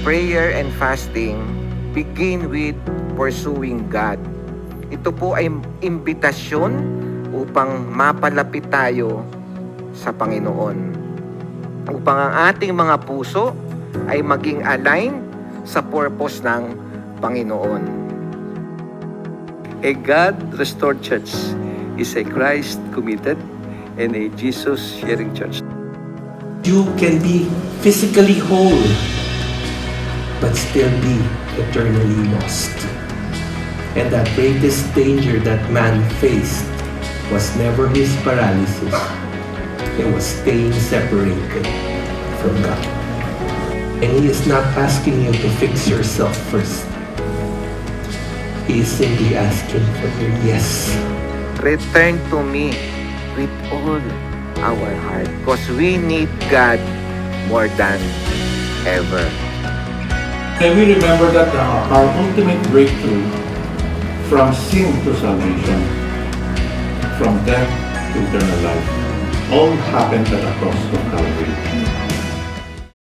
prayer and fasting begin with pursuing God. Ito po ay imbitasyon upang mapalapit tayo sa Panginoon. Upang ang ating mga puso ay maging aligned sa purpose ng Panginoon. A God-restored church is a Christ-committed and a Jesus-sharing church. You can be physically whole, but still be eternally lost. And the greatest danger that man faced was never his paralysis. It was staying separated from God. And He is not asking you to fix yourself first. He is simply asking for your yes. Return to me with all our heart because we need God more than ever. And we remember that our ultimate breakthrough from sin to salvation, from death to eternal life, all happened at the cross of Calvary.